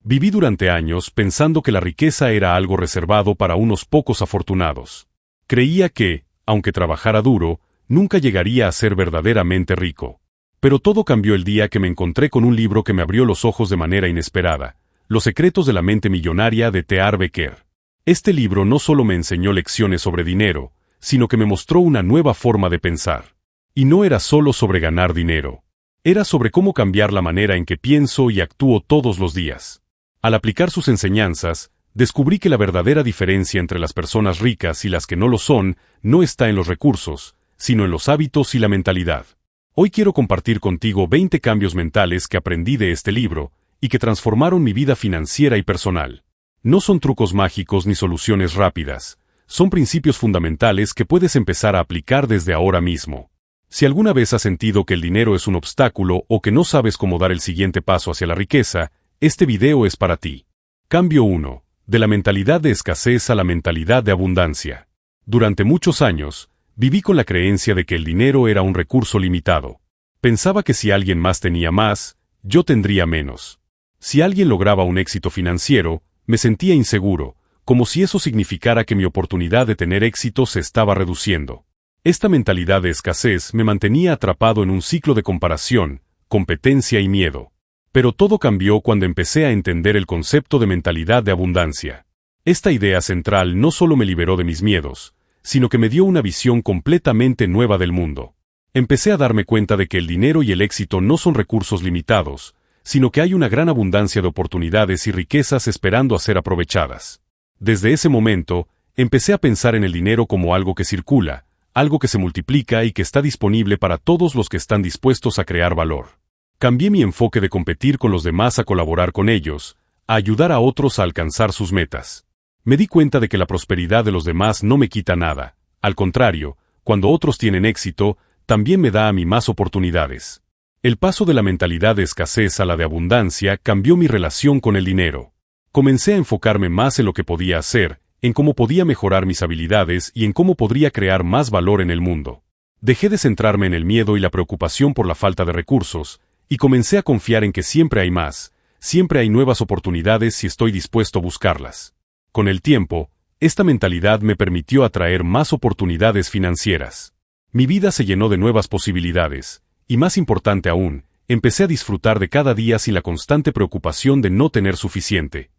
Viví durante años pensando que la riqueza era algo reservado para unos pocos afortunados. Creía que, aunque trabajara duro, nunca llegaría a ser verdaderamente rico. Pero todo cambió el día que me encontré con un libro que me abrió los ojos de manera inesperada: Los secretos de la mente millonaria de T. Harv Eker. Este libro no solo me enseñó lecciones sobre dinero, sino que me mostró una nueva forma de pensar. Y no era solo sobre ganar dinero. Era sobre cómo cambiar la manera en que pienso y actúo todos los días. Al aplicar sus enseñanzas, descubrí que la verdadera diferencia entre las personas ricas y las que no lo son no está en los recursos, sino en los hábitos y la mentalidad. Hoy quiero compartir contigo 20 cambios mentales que aprendí de este libro y que transformaron mi vida financiera y personal. No son trucos mágicos ni soluciones rápidas, son principios fundamentales que puedes empezar a aplicar desde ahora mismo. Si alguna vez has sentido que el dinero es un obstáculo o que no sabes cómo dar el siguiente paso hacia la riqueza, este video es para ti. Cambio 1. De la mentalidad de escasez a la mentalidad de abundancia. Durante muchos años, viví con la creencia de que el dinero era un recurso limitado. Pensaba que si alguien más tenía más, yo tendría menos. Si alguien lograba un éxito financiero, me sentía inseguro, como si eso significara que mi oportunidad de tener éxito se estaba reduciendo. Esta mentalidad de escasez me mantenía atrapado en un ciclo de comparación, competencia y miedo. Pero todo cambió cuando empecé a entender el concepto de mentalidad de abundancia. Esta idea central no solo me liberó de mis miedos, sino que me dio una visión completamente nueva del mundo. Empecé a darme cuenta de que el dinero y el éxito no son recursos limitados, sino que hay una gran abundancia de oportunidades y riquezas esperando a ser aprovechadas. Desde ese momento, empecé a pensar en el dinero como algo que circula, algo que se multiplica y que está disponible para todos los que están dispuestos a crear valor. Cambié mi enfoque de competir con los demás a colaborar con ellos, a ayudar a otros a alcanzar sus metas. Me di cuenta de que la prosperidad de los demás no me quita nada. Al contrario, cuando otros tienen éxito, también me da a mí más oportunidades. El paso de la mentalidad de escasez a la de abundancia cambió mi relación con el dinero. Comencé a enfocarme más en lo que podía hacer, en cómo podía mejorar mis habilidades y en cómo podría crear más valor en el mundo. Dejé de centrarme en el miedo y la preocupación por la falta de recursos, y comencé a confiar en que siempre hay más, siempre hay nuevas oportunidades si estoy dispuesto a buscarlas. Con el tiempo, esta mentalidad me permitió atraer más oportunidades financieras. Mi vida se llenó de nuevas posibilidades, y más importante aún, empecé a disfrutar de cada día sin la constante preocupación de no tener suficiente.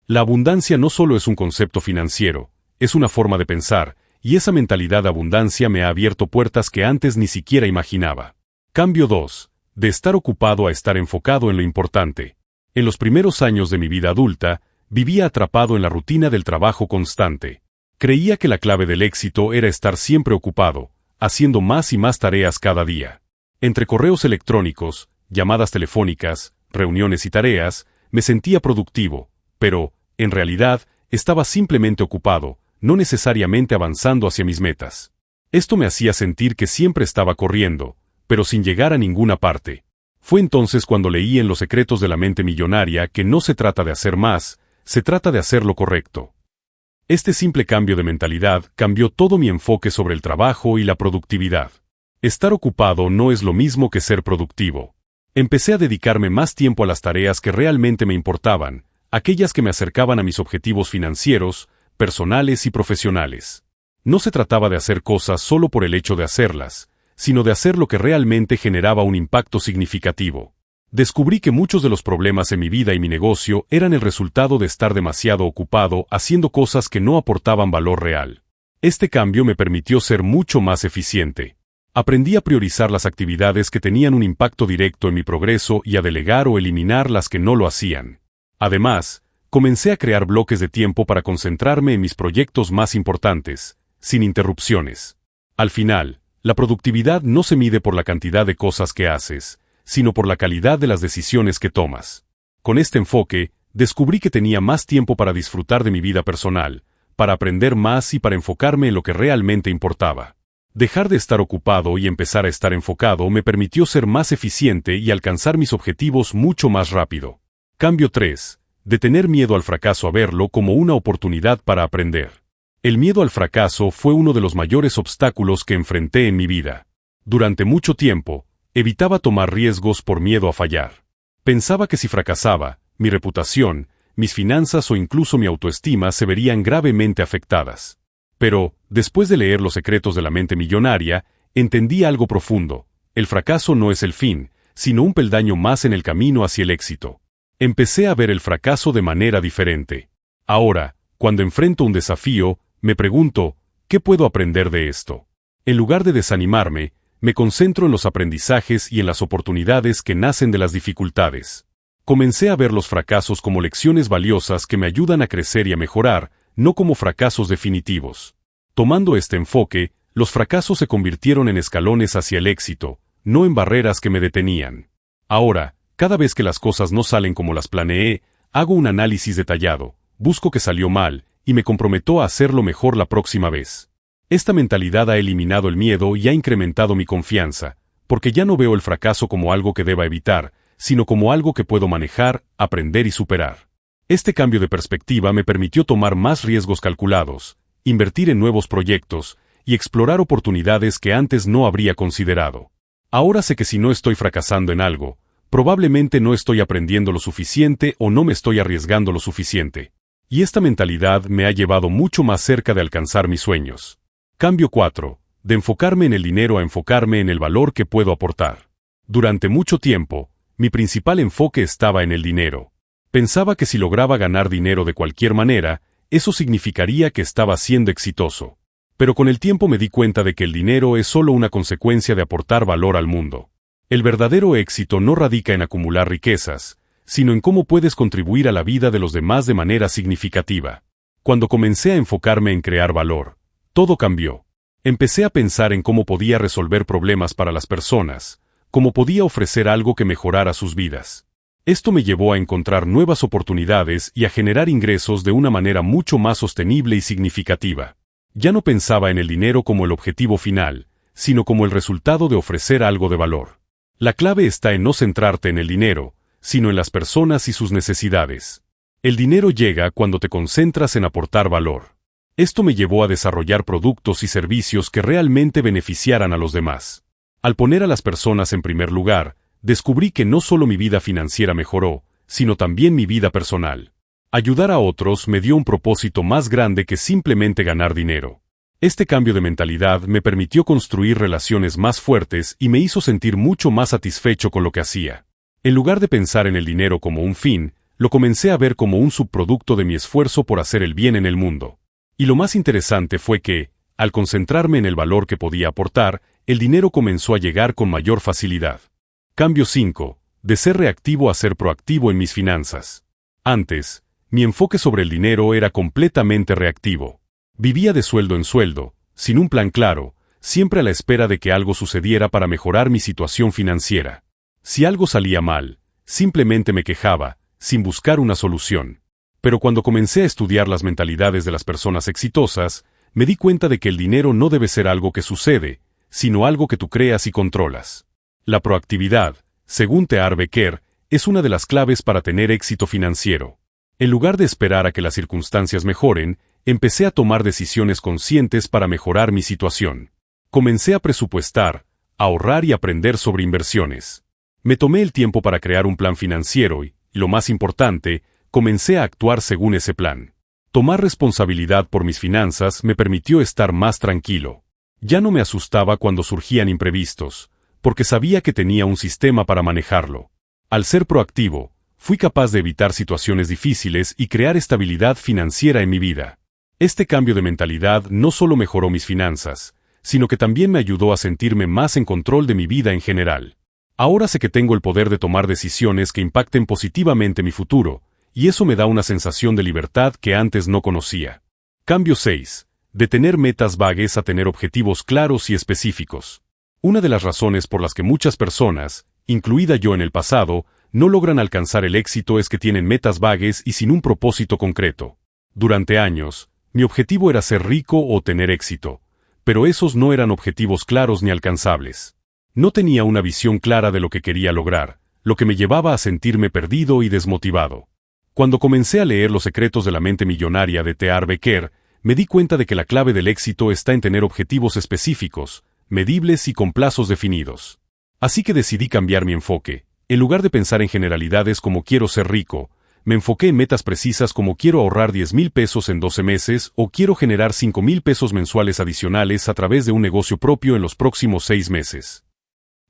La abundancia no solo es un concepto financiero, es una forma de pensar, y esa mentalidad de abundancia me ha abierto puertas que antes ni siquiera imaginaba. Cambio 2. De estar ocupado a estar enfocado en lo importante. En los primeros años de mi vida adulta, vivía atrapado en la rutina del trabajo constante. Creía que la clave del éxito era estar siempre ocupado, haciendo más y más tareas cada día. Entre correos electrónicos, llamadas telefónicas, reuniones y tareas, me sentía productivo, pero, en realidad, estaba simplemente ocupado, no necesariamente avanzando hacia mis metas. Esto me hacía sentir que siempre estaba corriendo, pero sin llegar a ninguna parte. Fue entonces cuando leí en Los secretos de la mente millonaria que no se trata de hacer más, se trata de hacer lo correcto. Este simple cambio de mentalidad cambió todo mi enfoque sobre el trabajo y la productividad. Estar ocupado no es lo mismo que ser productivo. Empecé a dedicarme más tiempo a las tareas que realmente me importaban, aquellas que me acercaban a mis objetivos financieros, personales y profesionales. No se trataba de hacer cosas solo por el hecho de hacerlas, sino de hacer lo que realmente generaba un impacto significativo. Descubrí que muchos de los problemas en mi vida y mi negocio eran el resultado de estar demasiado ocupado haciendo cosas que no aportaban valor real. Este cambio me permitió ser mucho más eficiente. Aprendí a priorizar las actividades que tenían un impacto directo en mi progreso y a delegar o eliminar las que no lo hacían. Además, comencé a crear bloques de tiempo para concentrarme en mis proyectos más importantes, sin interrupciones. Al final, la productividad no se mide por la cantidad de cosas que haces, sino por la calidad de las decisiones que tomas. Con este enfoque, descubrí que tenía más tiempo para disfrutar de mi vida personal, para aprender más y para enfocarme en lo que realmente importaba. Dejar de estar ocupado y empezar a estar enfocado me permitió ser más eficiente y alcanzar mis objetivos mucho más rápido. Cambio 3. De tener miedo al fracaso a verlo como una oportunidad para aprender. El miedo al fracaso fue uno de los mayores obstáculos que enfrenté en mi vida. Durante mucho tiempo, evitaba tomar riesgos por miedo a fallar. Pensaba que si fracasaba, mi reputación, mis finanzas o incluso mi autoestima se verían gravemente afectadas. Pero, después de leer Los secretos de la mente millonaria, entendí algo profundo. El fracaso no es el fin, sino un peldaño más en el camino hacia el éxito. Empecé a ver el fracaso de manera diferente. Ahora, cuando enfrento un desafío, me pregunto, ¿qué puedo aprender de esto? En lugar de desanimarme, me concentro en los aprendizajes y en las oportunidades que nacen de las dificultades. Comencé a ver los fracasos como lecciones valiosas que me ayudan a crecer y a mejorar, no como fracasos definitivos. Tomando este enfoque, los fracasos se convirtieron en escalones hacia el éxito, no en barreras que me detenían. Ahora, cada vez que las cosas no salen como las planeé, hago un análisis detallado, busco qué salió mal, y me comprometo a hacerlo mejor la próxima vez. Esta mentalidad ha eliminado el miedo y ha incrementado mi confianza, porque ya no veo el fracaso como algo que deba evitar, sino como algo que puedo manejar, aprender y superar. Este cambio de perspectiva me permitió tomar más riesgos calculados, invertir en nuevos proyectos y explorar oportunidades que antes no habría considerado. Ahora sé que si no estoy fracasando en algo, probablemente no estoy aprendiendo lo suficiente o no me estoy arriesgando lo suficiente. Y esta mentalidad me ha llevado mucho más cerca de alcanzar mis sueños. Cambio 4. De enfocarme en el dinero a enfocarme en el valor que puedo aportar. Durante mucho tiempo, mi principal enfoque estaba en el dinero. Pensaba que si lograba ganar dinero de cualquier manera, eso significaría que estaba siendo exitoso. Pero con el tiempo me di cuenta de que el dinero es solo una consecuencia de aportar valor al mundo. El verdadero éxito no radica en acumular riquezas, sino en cómo puedes contribuir a la vida de los demás de manera significativa. Cuando comencé a enfocarme en crear valor, todo cambió. Empecé a pensar en cómo podía resolver problemas para las personas, cómo podía ofrecer algo que mejorara sus vidas. Esto me llevó a encontrar nuevas oportunidades y a generar ingresos de una manera mucho más sostenible y significativa. Ya no pensaba en el dinero como el objetivo final, sino como el resultado de ofrecer algo de valor. La clave está en no centrarte en el dinero, sino en las personas y sus necesidades. El dinero llega cuando te concentras en aportar valor. Esto me llevó a desarrollar productos y servicios que realmente beneficiaran a los demás. Al poner a las personas en primer lugar, descubrí que no solo mi vida financiera mejoró, sino también mi vida personal. Ayudar a otros me dio un propósito más grande que simplemente ganar dinero. Este cambio de mentalidad me permitió construir relaciones más fuertes y me hizo sentir mucho más satisfecho con lo que hacía. En lugar de pensar en el dinero como un fin, lo comencé a ver como un subproducto de mi esfuerzo por hacer el bien en el mundo. Y lo más interesante fue que, al concentrarme en el valor que podía aportar, el dinero comenzó a llegar con mayor facilidad. Cambio 5. De ser reactivo a ser proactivo en mis finanzas. Antes, mi enfoque sobre el dinero era completamente reactivo. Vivía de sueldo en sueldo, sin un plan claro, siempre a la espera de que algo sucediera para mejorar mi situación financiera. Si algo salía mal, simplemente me quejaba, sin buscar una solución. Pero cuando comencé a estudiar las mentalidades de las personas exitosas, me di cuenta de que el dinero no debe ser algo que sucede, sino algo que tú creas y controlas. La proactividad, según T. Harv Eker, es una de las claves para tener éxito financiero. En lugar de esperar a que las circunstancias mejoren, empecé a tomar decisiones conscientes para mejorar mi situación. Comencé a presupuestar, ahorrar y aprender sobre inversiones. Me tomé el tiempo para crear un plan financiero y, lo más importante, comencé a actuar según ese plan. Tomar responsabilidad por mis finanzas me permitió estar más tranquilo. Ya no me asustaba cuando surgían imprevistos, porque sabía que tenía un sistema para manejarlo. Al ser proactivo, fui capaz de evitar situaciones difíciles y crear estabilidad financiera en mi vida. Este cambio de mentalidad no solo mejoró mis finanzas, sino que también me ayudó a sentirme más en control de mi vida en general. Ahora sé que tengo el poder de tomar decisiones que impacten positivamente mi futuro, y eso me da una sensación de libertad que antes no conocía. Cambio 6. De tener metas vagas a tener objetivos claros y específicos. Una de las razones por las que muchas personas, incluida yo en el pasado, no logran alcanzar el éxito es que tienen metas vagas y sin un propósito concreto. Durante años, mi objetivo era ser rico o tener éxito, pero esos no eran objetivos claros ni alcanzables. No tenía una visión clara de lo que quería lograr, lo que me llevaba a sentirme perdido y desmotivado. Cuando comencé a leer Los secretos de la mente millonaria de T. Harv Eker, me di cuenta de que la clave del éxito está en tener objetivos específicos, medibles y con plazos definidos. Así que decidí cambiar mi enfoque. En lugar de pensar en generalidades como quiero ser rico, Me enfoqué en metas precisas como quiero ahorrar 10,000 pesos en 12 meses o quiero generar 5,000 pesos mensuales adicionales a través de un negocio propio en los próximos 6 meses.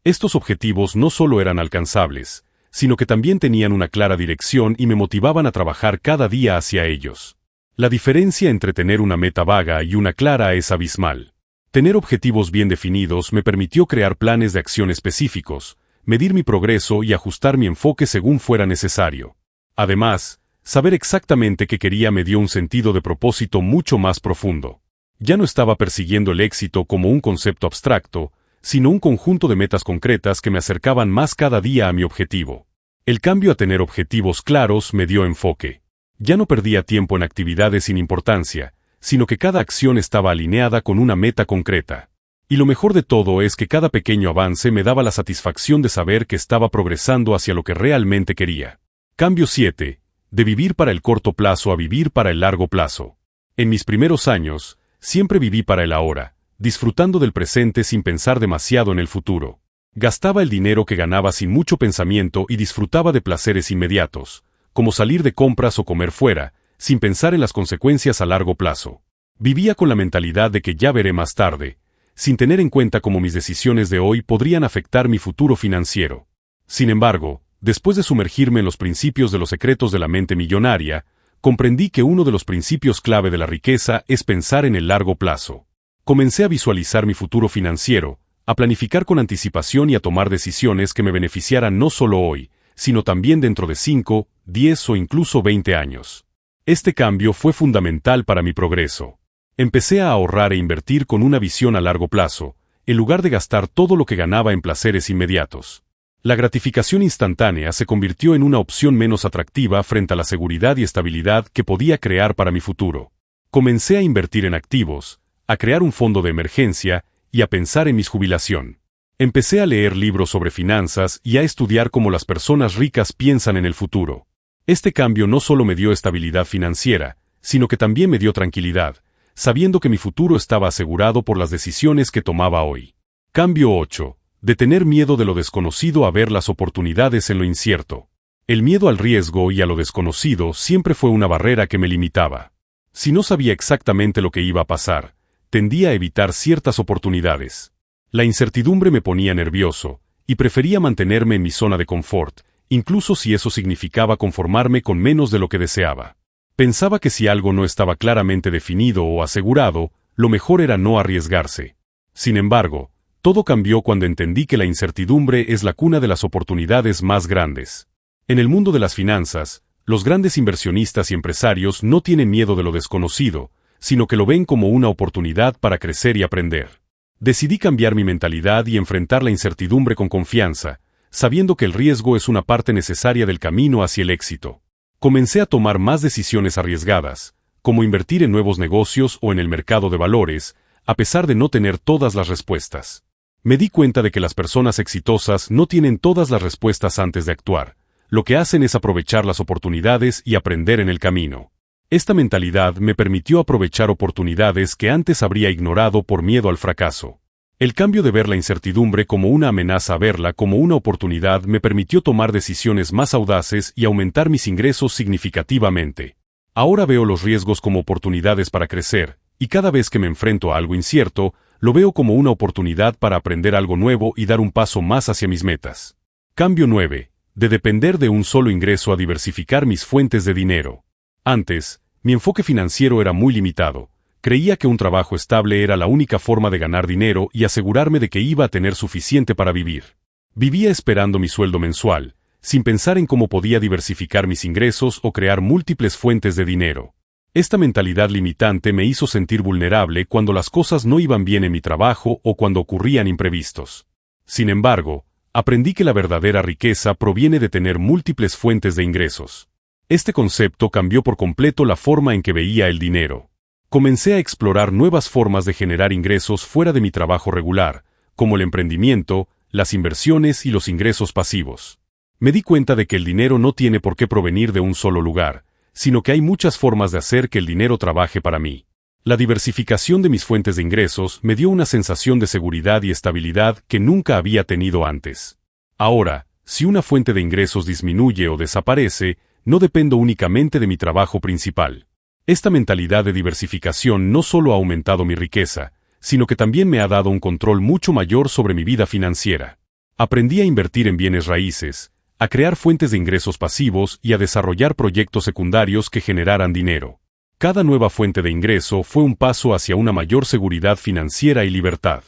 Estos objetivos no solo eran alcanzables, sino que también tenían una clara dirección y me motivaban a trabajar cada día hacia ellos. La diferencia entre tener una meta vaga y una clara es abismal. Tener objetivos bien definidos me permitió crear planes de acción específicos, medir mi progreso y ajustar mi enfoque según fuera necesario. Además, saber exactamente qué quería me dio un sentido de propósito mucho más profundo. Ya no estaba persiguiendo el éxito como un concepto abstracto, sino un conjunto de metas concretas que me acercaban más cada día a mi objetivo. El cambio a tener objetivos claros me dio enfoque. Ya no perdía tiempo en actividades sin importancia, sino que cada acción estaba alineada con una meta concreta. Y lo mejor de todo es que cada pequeño avance me daba la satisfacción de saber que estaba progresando hacia lo que realmente quería. Cambio 7. De vivir para el corto plazo a vivir para el largo plazo. En mis primeros años, siempre viví para el ahora, disfrutando del presente sin pensar demasiado en el futuro. Gastaba el dinero que ganaba sin mucho pensamiento y disfrutaba de placeres inmediatos, como salir de compras o comer fuera, sin pensar en las consecuencias a largo plazo. Vivía con la mentalidad de que ya veré más tarde, sin tener en cuenta cómo mis decisiones de hoy podrían afectar mi futuro financiero. Sin embargo, después de sumergirme en los principios de los secretos de la mente millonaria, comprendí que uno de los principios clave de la riqueza es pensar en el largo plazo. Comencé a visualizar mi futuro financiero, a planificar con anticipación y a tomar decisiones que me beneficiaran no solo hoy, sino también dentro de 5, 10 o incluso 20 años. Este cambio fue fundamental para mi progreso. Empecé a ahorrar e invertir con una visión a largo plazo, en lugar de gastar todo lo que ganaba en placeres inmediatos. La gratificación instantánea se convirtió en una opción menos atractiva frente a la seguridad y estabilidad que podía crear para mi futuro. Comencé a invertir en activos, a crear un fondo de emergencia y a pensar en mi jubilación. Empecé a leer libros sobre finanzas y a estudiar cómo las personas ricas piensan en el futuro. Este cambio no solo me dio estabilidad financiera, sino que también me dio tranquilidad, sabiendo que mi futuro estaba asegurado por las decisiones que tomaba hoy. Cambio 8. De tener miedo de lo desconocido a ver las oportunidades en lo incierto. El miedo al riesgo y a lo desconocido siempre fue una barrera que me limitaba. Si no sabía exactamente lo que iba a pasar, tendía a evitar ciertas oportunidades. La incertidumbre me ponía nervioso, y prefería mantenerme en mi zona de confort, incluso si eso significaba conformarme con menos de lo que deseaba. Pensaba que si algo no estaba claramente definido o asegurado, lo mejor era no arriesgarse. Sin embargo, todo cambió cuando entendí que la incertidumbre es la cuna de las oportunidades más grandes. En el mundo de las finanzas, los grandes inversionistas y empresarios no tienen miedo de lo desconocido, sino que lo ven como una oportunidad para crecer y aprender. Decidí cambiar mi mentalidad y enfrentar la incertidumbre con confianza, sabiendo que el riesgo es una parte necesaria del camino hacia el éxito. Comencé a tomar más decisiones arriesgadas, como invertir en nuevos negocios o en el mercado de valores, a pesar de no tener todas las respuestas. Me di cuenta de que las personas exitosas no tienen todas las respuestas antes de actuar. Lo que hacen es aprovechar las oportunidades y aprender en el camino. Esta mentalidad me permitió aprovechar oportunidades que antes habría ignorado por miedo al fracaso. El cambio de ver la incertidumbre como una amenaza a verla como una oportunidad me permitió tomar decisiones más audaces y aumentar mis ingresos significativamente. Ahora veo los riesgos como oportunidades para crecer, y cada vez que me enfrento a algo incierto, lo veo como una oportunidad para aprender algo nuevo y dar un paso más hacia mis metas. Cambio 9. De depender de un solo ingreso a diversificar mis fuentes de dinero. Antes, mi enfoque financiero era muy limitado. Creía que un trabajo estable era la única forma de ganar dinero y asegurarme de que iba a tener suficiente para vivir. Vivía esperando mi sueldo mensual, sin pensar en cómo podía diversificar mis ingresos o crear múltiples fuentes de dinero. Esta mentalidad limitante me hizo sentir vulnerable cuando las cosas no iban bien en mi trabajo o cuando ocurrían imprevistos. Sin embargo, aprendí que la verdadera riqueza proviene de tener múltiples fuentes de ingresos. Este concepto cambió por completo la forma en que veía el dinero. Comencé a explorar nuevas formas de generar ingresos fuera de mi trabajo regular, como el emprendimiento, las inversiones y los ingresos pasivos. Me di cuenta de que el dinero no tiene por qué provenir de un solo lugar, sino que hay muchas formas de hacer que el dinero trabaje para mí. La diversificación de mis fuentes de ingresos me dio una sensación de seguridad y estabilidad que nunca había tenido antes. Ahora, si una fuente de ingresos disminuye o desaparece, No dependo únicamente de mi trabajo principal. Esta mentalidad de diversificación no solo ha aumentado mi riqueza, sino que también me ha dado un control mucho mayor sobre mi vida financiera. Aprendí a invertir en bienes raíces, a crear fuentes de ingresos pasivos y a desarrollar proyectos secundarios que generaran dinero. Cada nueva fuente de ingreso fue un paso hacia una mayor seguridad financiera y libertad.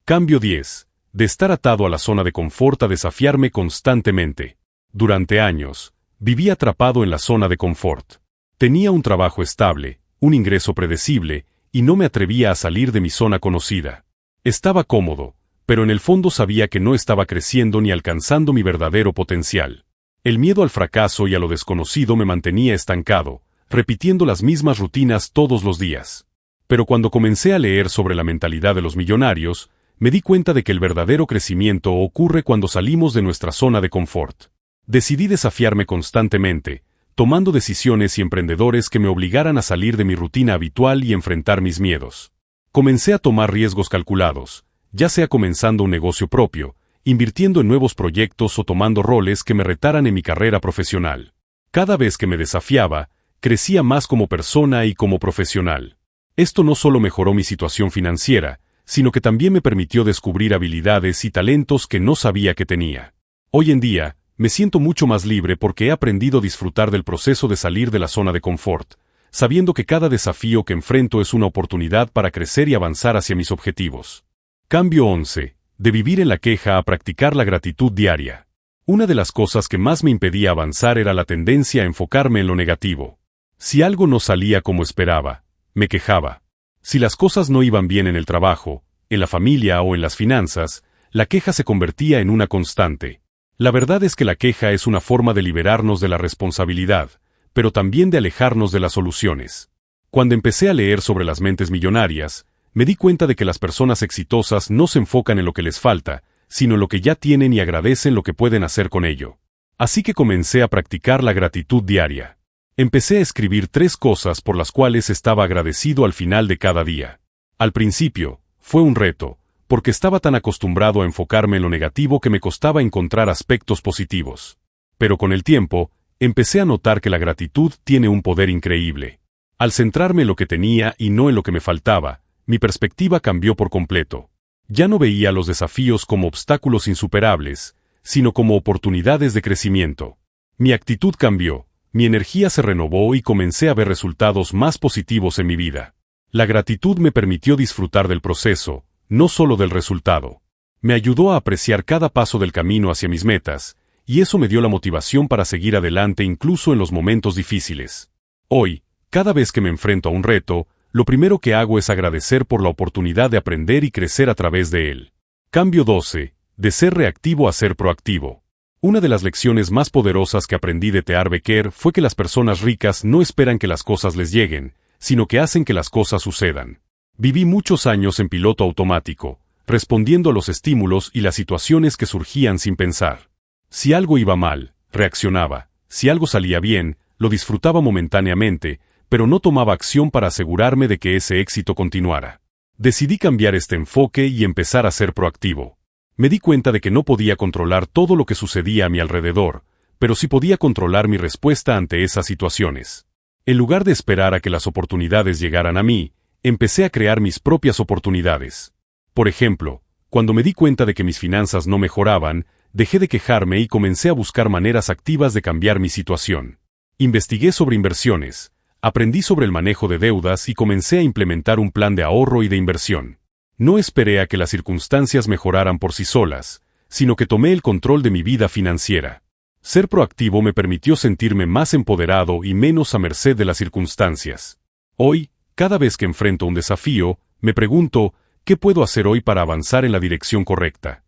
Cambio 10. De estar atado a la zona de confort a desafiarme constantemente. Durante años, viví atrapado en la zona de confort. Tenía un trabajo estable, un ingreso predecible, y no me atrevía a salir de mi zona conocida. Estaba cómodo, pero en el fondo sabía que no estaba creciendo ni alcanzando mi verdadero potencial. El miedo al fracaso y a lo desconocido me mantenía estancado, repitiendo las mismas rutinas todos los días. Pero cuando comencé a leer sobre la mentalidad de los millonarios, me di cuenta de que el verdadero crecimiento ocurre cuando salimos de nuestra zona de confort. Decidí desafiarme constantemente, tomando decisiones y emprendedores que me obligaran a salir de mi rutina habitual y enfrentar mis miedos. Comencé a tomar riesgos calculados, ya sea comenzando un negocio propio, invirtiendo en nuevos proyectos o tomando roles que me retaran en mi carrera profesional. Cada vez que me desafiaba, crecía más como persona y como profesional. Esto no solo mejoró mi situación financiera, sino que también me permitió descubrir habilidades y talentos que no sabía que tenía. Hoy en día, me siento mucho más libre porque he aprendido a disfrutar del proceso de salir de la zona de confort, sabiendo que cada desafío que enfrento es una oportunidad para crecer y avanzar hacia mis objetivos. Cambio 11. De vivir en la queja a practicar la gratitud diaria. Una de las cosas que más me impedía avanzar era la tendencia a enfocarme en lo negativo. Si algo no salía como esperaba, me quejaba. Si las cosas no iban bien en el trabajo, en la familia o en las finanzas, la queja se convertía en una constante. La verdad es que la queja es una forma de liberarnos de la responsabilidad, pero también de alejarnos de las soluciones. Cuando empecé a leer sobre las mentes millonarias, me di cuenta de que las personas exitosas no se enfocan en lo que les falta, sino en lo que ya tienen y agradecen lo que pueden hacer con ello. Así que comencé a practicar la gratitud diaria. Empecé a escribir 3 cosas por las cuales estaba agradecido al final de cada día. Al principio, fue un reto, porque estaba tan acostumbrado a enfocarme en lo negativo que me costaba encontrar aspectos positivos. Pero con el tiempo, empecé a notar que la gratitud tiene un poder increíble. Al centrarme en lo que tenía y no en lo que me faltaba, mi perspectiva cambió por completo. Ya no veía los desafíos como obstáculos insuperables, sino como oportunidades de crecimiento. Mi actitud cambió, mi energía se renovó y comencé a ver resultados más positivos en mi vida. La gratitud me permitió disfrutar del proceso, no solo del resultado. Me ayudó a apreciar cada paso del camino hacia mis metas, y eso me dio la motivación para seguir adelante incluso en los momentos difíciles. Hoy, cada vez que me enfrento a un reto, lo primero que hago es agradecer por la oportunidad de aprender y crecer a través de él. Cambio 12. De ser reactivo a ser proactivo. Una de las lecciones más poderosas que aprendí de T. Harv Eker fue que las personas ricas no esperan que las cosas les lleguen, sino que hacen que las cosas sucedan. Viví muchos años en piloto automático, respondiendo a los estímulos y las situaciones que surgían sin pensar. Si algo iba mal, reaccionaba. Si algo salía bien, lo disfrutaba momentáneamente, pero no tomaba acción para asegurarme de que ese éxito continuara. Decidí cambiar este enfoque y empezar a ser proactivo. Me di cuenta de que no podía controlar todo lo que sucedía a mi alrededor, pero sí podía controlar mi respuesta ante esas situaciones. En lugar de esperar a que las oportunidades llegaran a mí, empecé a crear mis propias oportunidades. Por ejemplo, cuando me di cuenta de que mis finanzas no mejoraban, dejé de quejarme y comencé a buscar maneras activas de cambiar mi situación. Investigué sobre inversiones, aprendí sobre el manejo de deudas y comencé a implementar un plan de ahorro y de inversión. No esperé a que las circunstancias mejoraran por sí solas, sino que tomé el control de mi vida financiera. Ser proactivo me permitió sentirme más empoderado y menos a merced de las circunstancias. Hoy, cada vez que enfrento un desafío, me pregunto, ¿qué puedo hacer hoy para avanzar en la dirección correcta?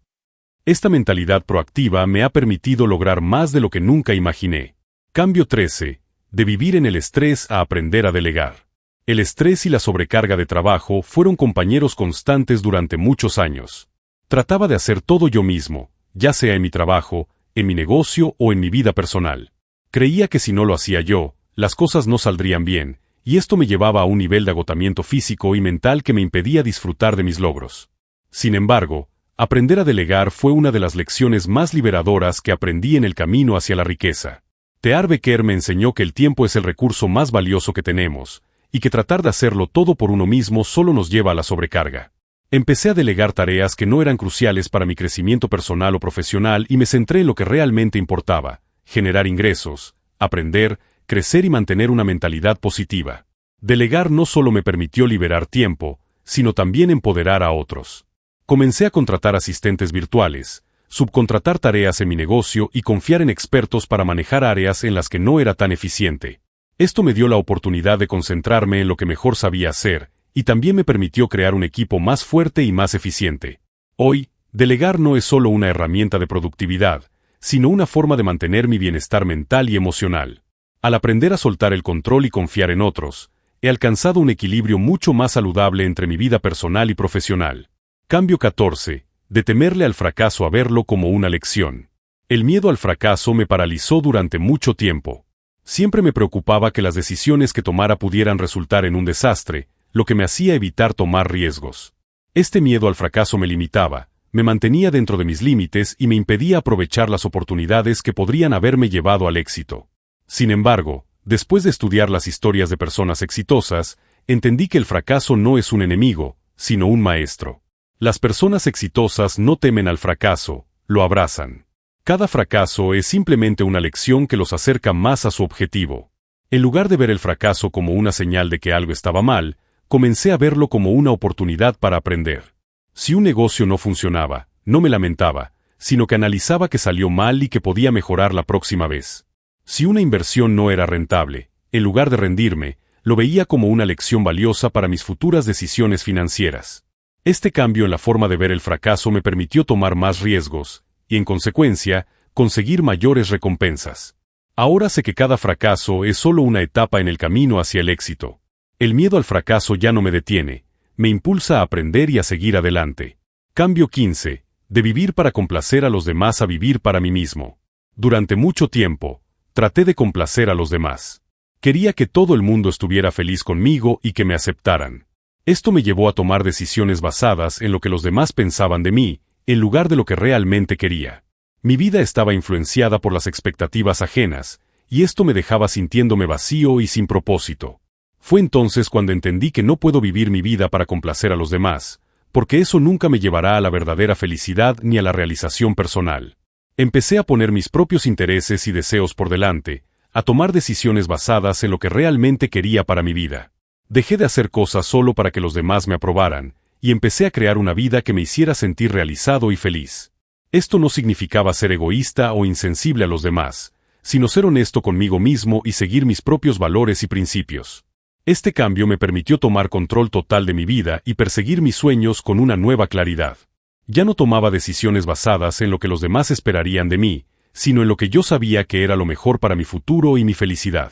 Esta mentalidad proactiva me ha permitido lograr más de lo que nunca imaginé. Cambio 13. De vivir en el estrés a aprender a delegar. El estrés y la sobrecarga de trabajo fueron compañeros constantes durante muchos años. Trataba de hacer todo yo mismo, ya sea en mi trabajo, en mi negocio o en mi vida personal. Creía que si no lo hacía yo, las cosas no saldrían bien, y esto me llevaba a un nivel de agotamiento físico y mental que me impedía disfrutar de mis logros. Sin embargo, aprender a delegar fue una de las lecciones más liberadoras que aprendí en el camino hacia la riqueza. T. Harv Eker me enseñó que el tiempo es el recurso más valioso que tenemos, y que tratar de hacerlo todo por uno mismo solo nos lleva a la sobrecarga. Empecé a delegar tareas que no eran cruciales para mi crecimiento personal o profesional y me centré en lo que realmente importaba: generar ingresos, aprender, crecer y mantener una mentalidad positiva. Delegar no solo me permitió liberar tiempo, sino también empoderar a otros. Comencé a contratar asistentes virtuales, subcontratar tareas en mi negocio y confiar en expertos para manejar áreas en las que no era tan eficiente. Esto me dio la oportunidad de concentrarme en lo que mejor sabía hacer, y también me permitió crear un equipo más fuerte y más eficiente. Hoy, delegar no es solo una herramienta de productividad, sino una forma de mantener mi bienestar mental y emocional. Al aprender a soltar el control y confiar en otros, he alcanzado un equilibrio mucho más saludable entre mi vida personal y profesional. Cambio 14. De temerle al fracaso a verlo como una lección. El miedo al fracaso me paralizó durante mucho tiempo. Siempre me preocupaba que las decisiones que tomara pudieran resultar en un desastre, lo que me hacía evitar tomar riesgos. Este miedo al fracaso me limitaba, me mantenía dentro de mis límites y me impedía aprovechar las oportunidades que podrían haberme llevado al éxito. Sin embargo, después de estudiar las historias de personas exitosas, entendí que el fracaso no es un enemigo, sino un maestro. Las personas exitosas no temen al fracaso, lo abrazan. Cada fracaso es simplemente una lección que los acerca más a su objetivo. En lugar de ver el fracaso como una señal de que algo estaba mal, comencé a verlo como una oportunidad para aprender. Si un negocio no funcionaba, no me lamentaba, sino que analizaba que salió mal y que podía mejorar la próxima vez. Si una inversión no era rentable, en lugar de rendirme, lo veía como una lección valiosa para mis futuras decisiones financieras. Este cambio en la forma de ver el fracaso me permitió tomar más riesgos, y en consecuencia, conseguir mayores recompensas. Ahora sé que cada fracaso es solo una etapa en el camino hacia el éxito. El miedo al fracaso ya no me detiene, me impulsa a aprender y a seguir adelante. Cambio 15. De vivir para complacer a los demás a vivir para mí mismo. Durante mucho tiempo, traté de complacer a los demás. Quería que todo el mundo estuviera feliz conmigo y que me aceptaran. Esto me llevó a tomar decisiones basadas en lo que los demás pensaban de mí, en lugar de lo que realmente quería. Mi vida estaba influenciada por las expectativas ajenas, y esto me dejaba sintiéndome vacío y sin propósito. Fue entonces cuando entendí que no puedo vivir mi vida para complacer a los demás, porque eso nunca me llevará a la verdadera felicidad ni a la realización personal. Empecé a poner mis propios intereses y deseos por delante, a tomar decisiones basadas en lo que realmente quería para mi vida. Dejé de hacer cosas solo para que los demás me aprobaran, y empecé a crear una vida que me hiciera sentir realizado y feliz. Esto no significaba ser egoísta o insensible a los demás, sino ser honesto conmigo mismo y seguir mis propios valores y principios. Este cambio me permitió tomar control total de mi vida y perseguir mis sueños con una nueva claridad. Ya no tomaba decisiones basadas en lo que los demás esperarían de mí, sino en lo que yo sabía que era lo mejor para mi futuro y mi felicidad.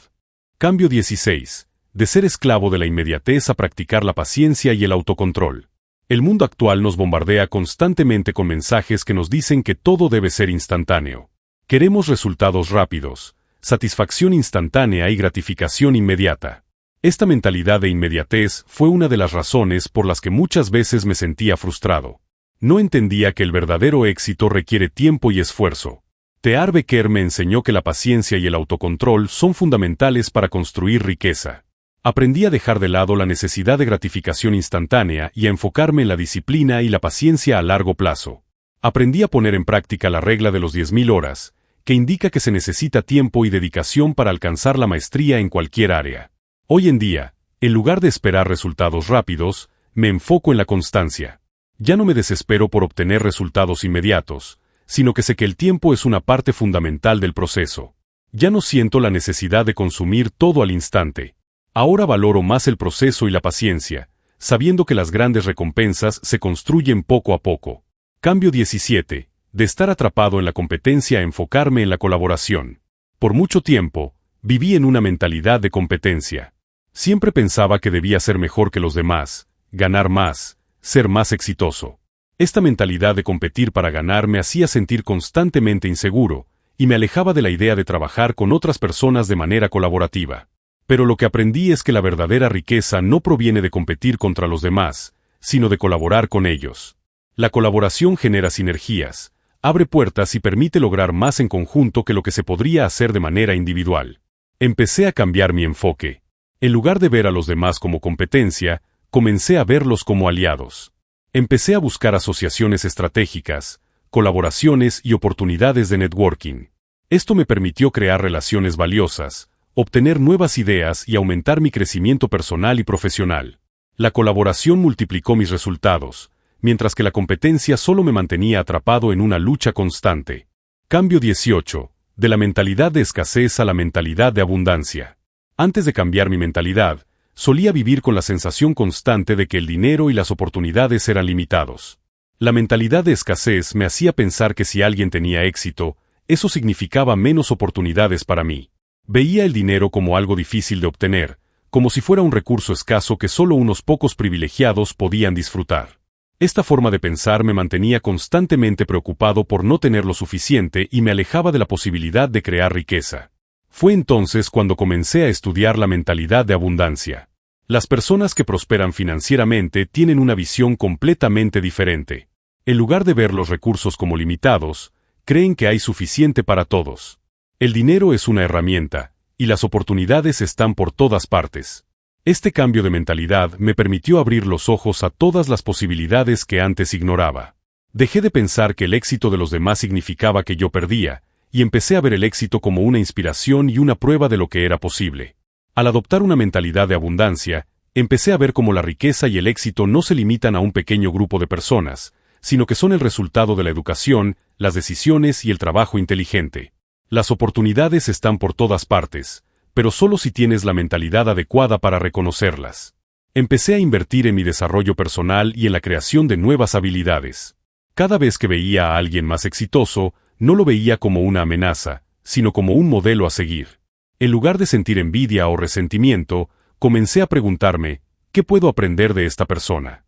Cambio 16. De ser esclavo de la inmediatez a practicar la paciencia y el autocontrol. El mundo actual nos bombardea constantemente con mensajes que nos dicen que todo debe ser instantáneo. Queremos resultados rápidos, satisfacción instantánea y gratificación inmediata. Esta mentalidad de inmediatez fue una de las razones por las que muchas veces me sentía frustrado. No entendía que el verdadero éxito requiere tiempo y esfuerzo. T. Harv Eker me enseñó que la paciencia y el autocontrol son fundamentales para construir riqueza. Aprendí a dejar de lado la necesidad de gratificación instantánea y a enfocarme en la disciplina y la paciencia a largo plazo. Aprendí a poner en práctica la regla de los 10.000 horas, que indica que se necesita tiempo y dedicación para alcanzar la maestría en cualquier área. Hoy en día, en lugar de esperar resultados rápidos, me enfoco en la constancia. Ya no me desespero por obtener resultados inmediatos, sino que sé que el tiempo es una parte fundamental del proceso. Ya no siento la necesidad de consumir todo al instante. Ahora valoro más el proceso y la paciencia, sabiendo que las grandes recompensas se construyen poco a poco. Cambio 17. De estar atrapado en la competencia a enfocarme en la colaboración. Por mucho tiempo, viví en una mentalidad de competencia. Siempre pensaba que debía ser mejor que los demás, ganar más, ser más exitoso. Esta mentalidad de competir para ganar me hacía sentir constantemente inseguro, y me alejaba de la idea de trabajar con otras personas de manera colaborativa. Pero lo que aprendí es que la verdadera riqueza no proviene de competir contra los demás, sino de colaborar con ellos. La colaboración genera sinergias, abre puertas y permite lograr más en conjunto que lo que se podría hacer de manera individual. Empecé a cambiar mi enfoque. En lugar de ver a los demás como competencia, comencé a verlos como aliados. Empecé a buscar asociaciones estratégicas, colaboraciones y oportunidades de networking. Esto me permitió crear relaciones valiosas, obtener nuevas ideas y aumentar mi crecimiento personal y profesional. La colaboración multiplicó mis resultados, mientras que la competencia solo me mantenía atrapado en una lucha constante. Cambio 18. De la mentalidad de escasez a la mentalidad de abundancia. Antes de cambiar mi mentalidad, solía vivir con la sensación constante de que el dinero y las oportunidades eran limitados. La mentalidad de escasez me hacía pensar que si alguien tenía éxito, eso significaba menos oportunidades para mí. Veía el dinero como algo difícil de obtener, como si fuera un recurso escaso que solo unos pocos privilegiados podían disfrutar. Esta forma de pensar me mantenía constantemente preocupado por no tener lo suficiente y me alejaba de la posibilidad de crear riqueza. Fue entonces cuando comencé a estudiar la mentalidad de abundancia. Las personas que prosperan financieramente tienen una visión completamente diferente. En lugar de ver los recursos como limitados, creen que hay suficiente para todos. El dinero es una herramienta, y las oportunidades están por todas partes. Este cambio de mentalidad me permitió abrir los ojos a todas las posibilidades que antes ignoraba. Dejé de pensar que el éxito de los demás significaba que yo perdía, y empecé a ver el éxito como una inspiración y una prueba de lo que era posible. Al adoptar una mentalidad de abundancia, empecé a ver cómo la riqueza y el éxito no se limitan a un pequeño grupo de personas, sino que son el resultado de la educación, las decisiones y el trabajo inteligente. Las oportunidades están por todas partes, pero solo si tienes la mentalidad adecuada para reconocerlas. Empecé a invertir en mi desarrollo personal y en la creación de nuevas habilidades. Cada vez que veía a alguien más exitoso, no lo veía como una amenaza, sino como un modelo a seguir. En lugar de sentir envidia o resentimiento, comencé a preguntarme, ¿qué puedo aprender de esta persona?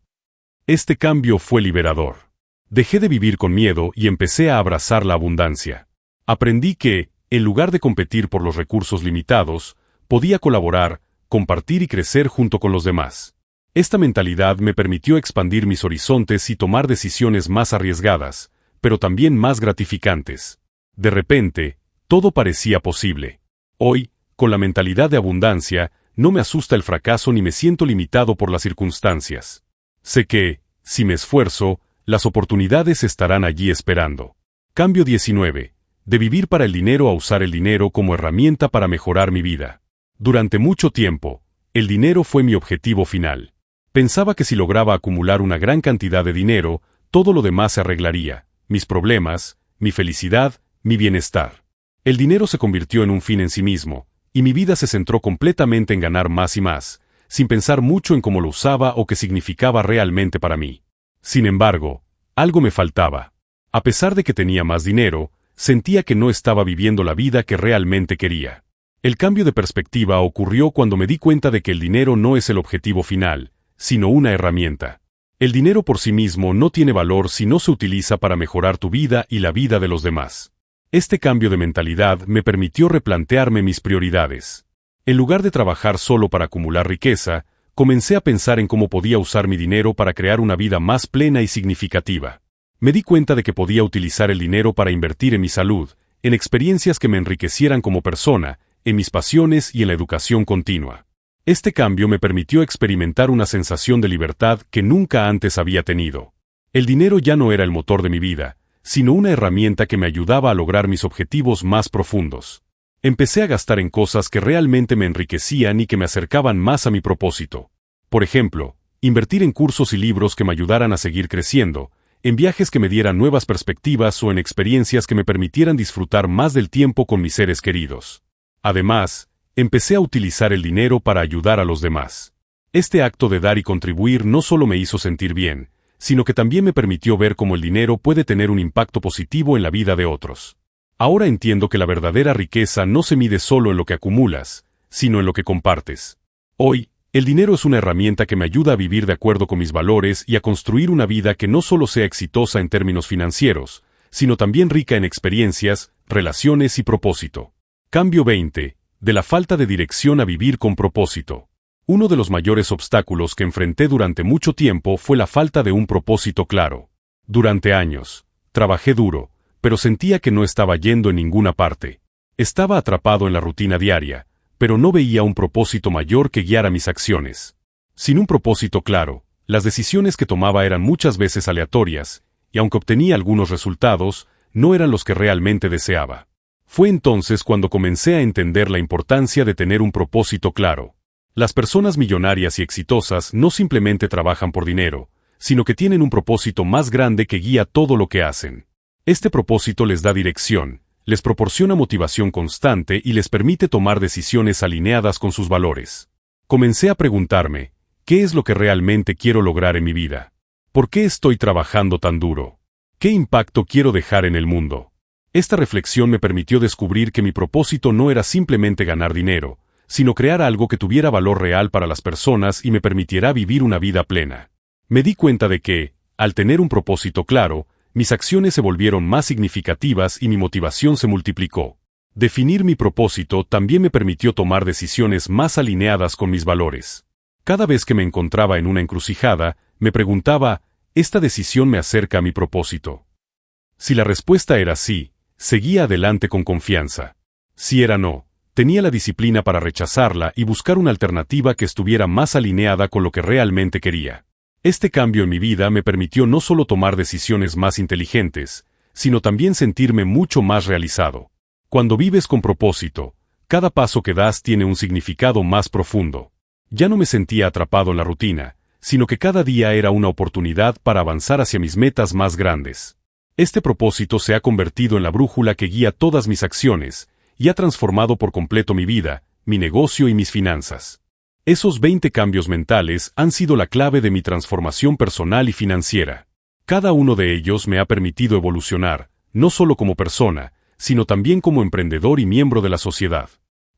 Este cambio fue liberador. Dejé de vivir con miedo y empecé a abrazar la abundancia. Aprendí que, en lugar de competir por los recursos limitados, podía colaborar, compartir y crecer junto con los demás. Esta mentalidad me permitió expandir mis horizontes y tomar decisiones más arriesgadas, pero también más gratificantes. De repente, todo parecía posible. Hoy, con la mentalidad de abundancia, no me asusta el fracaso ni me siento limitado por las circunstancias. Sé que, si me esfuerzo, las oportunidades estarán allí esperando. Cambio 19. De vivir para el dinero a usar el dinero como herramienta para mejorar mi vida. Durante mucho tiempo, el dinero fue mi objetivo final. Pensaba que si lograba acumular una gran cantidad de dinero, todo lo demás se arreglaría, mis problemas, mi felicidad, mi bienestar. El dinero se convirtió en un fin en sí mismo, y mi vida se centró completamente en ganar más y más, sin pensar mucho en cómo lo usaba o qué significaba realmente para mí. Sin embargo, algo me faltaba. A pesar de que tenía más dinero, sentía que no estaba viviendo la vida que realmente quería. El cambio de perspectiva ocurrió cuando me di cuenta de que el dinero no es el objetivo final, sino una herramienta. El dinero por sí mismo no tiene valor si no se utiliza para mejorar tu vida y la vida de los demás. Este cambio de mentalidad me permitió replantearme mis prioridades. En lugar de trabajar solo para acumular riqueza, comencé a pensar en cómo podía usar mi dinero para crear una vida más plena y significativa. Me di cuenta de que podía utilizar el dinero para invertir en mi salud, en experiencias que me enriquecieran como persona, en mis pasiones y en la educación continua. Este cambio me permitió experimentar una sensación de libertad que nunca antes había tenido. El dinero ya no era el motor de mi vida, sino una herramienta que me ayudaba a lograr mis objetivos más profundos. Empecé a gastar en cosas que realmente me enriquecían y que me acercaban más a mi propósito. Por ejemplo, invertir en cursos y libros que me ayudaran a seguir creciendo, en viajes que me dieran nuevas perspectivas o en experiencias que me permitieran disfrutar más del tiempo con mis seres queridos. Además, empecé a utilizar el dinero para ayudar a los demás. Este acto de dar y contribuir no solo me hizo sentir bien, sino que también me permitió ver cómo el dinero puede tener un impacto positivo en la vida de otros. Ahora entiendo que la verdadera riqueza no se mide solo en lo que acumulas, sino en lo que compartes. Hoy, el dinero es una herramienta que me ayuda a vivir de acuerdo con mis valores y a construir una vida que no solo sea exitosa en términos financieros, sino también rica en experiencias, relaciones y propósito. Cambio 20. De la falta de dirección a vivir con propósito. Uno de los mayores obstáculos que enfrenté durante mucho tiempo fue la falta de un propósito claro. Durante años, trabajé duro, pero sentía que no estaba yendo en ninguna parte. Estaba atrapado en la rutina diaria, pero no veía un propósito mayor que guiara mis acciones. Sin un propósito claro, las decisiones que tomaba eran muchas veces aleatorias, y aunque obtenía algunos resultados, no eran los que realmente deseaba. Fue entonces cuando comencé a entender la importancia de tener un propósito claro. Las personas millonarias y exitosas no simplemente trabajan por dinero, sino que tienen un propósito más grande que guía todo lo que hacen. Este propósito les da dirección, les proporciona motivación constante y les permite tomar decisiones alineadas con sus valores. Comencé a preguntarme, ¿qué es lo que realmente quiero lograr en mi vida? ¿Por qué estoy trabajando tan duro? ¿Qué impacto quiero dejar en el mundo? Esta reflexión me permitió descubrir que mi propósito no era simplemente ganar dinero, sino crear algo que tuviera valor real para las personas y me permitiera vivir una vida plena. Me di cuenta de que, al tener un propósito claro, mis acciones se volvieron más significativas y mi motivación se multiplicó. Definir mi propósito también me permitió tomar decisiones más alineadas con mis valores. Cada vez que me encontraba en una encrucijada, me preguntaba, ¿esta decisión me acerca a mi propósito? Si la respuesta era sí, seguía adelante con confianza. Si era no, tenía la disciplina para rechazarla y buscar una alternativa que estuviera más alineada con lo que realmente quería. Este cambio en mi vida me permitió no solo tomar decisiones más inteligentes, sino también sentirme mucho más realizado. Cuando vives con propósito, cada paso que das tiene un significado más profundo. Ya no me sentía atrapado en la rutina, sino que cada día era una oportunidad para avanzar hacia mis metas más grandes. Este propósito se ha convertido en la brújula que guía todas mis acciones, y ha transformado por completo mi vida, mi negocio y mis finanzas. Esos 20 cambios mentales han sido la clave de mi transformación personal y financiera. Cada uno de ellos me ha permitido evolucionar, no solo como persona, sino también como emprendedor y miembro de la sociedad.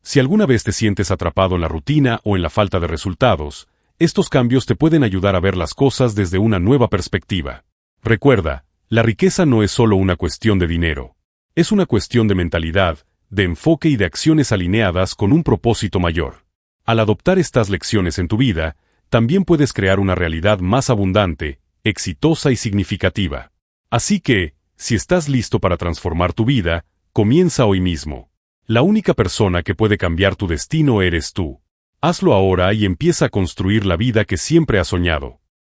Si alguna vez te sientes atrapado en la rutina o en la falta de resultados, estos cambios te pueden ayudar a ver las cosas desde una nueva perspectiva. Recuerda, la riqueza no es solo una cuestión de dinero. Es una cuestión de mentalidad, de enfoque y de acciones alineadas con un propósito mayor. Al adoptar estas lecciones en tu vida, también puedes crear una realidad más abundante, exitosa y significativa. Así que, si estás listo para transformar tu vida, comienza hoy mismo. La única persona que puede cambiar tu destino eres tú. Hazlo ahora y empieza a construir la vida que siempre has soñado.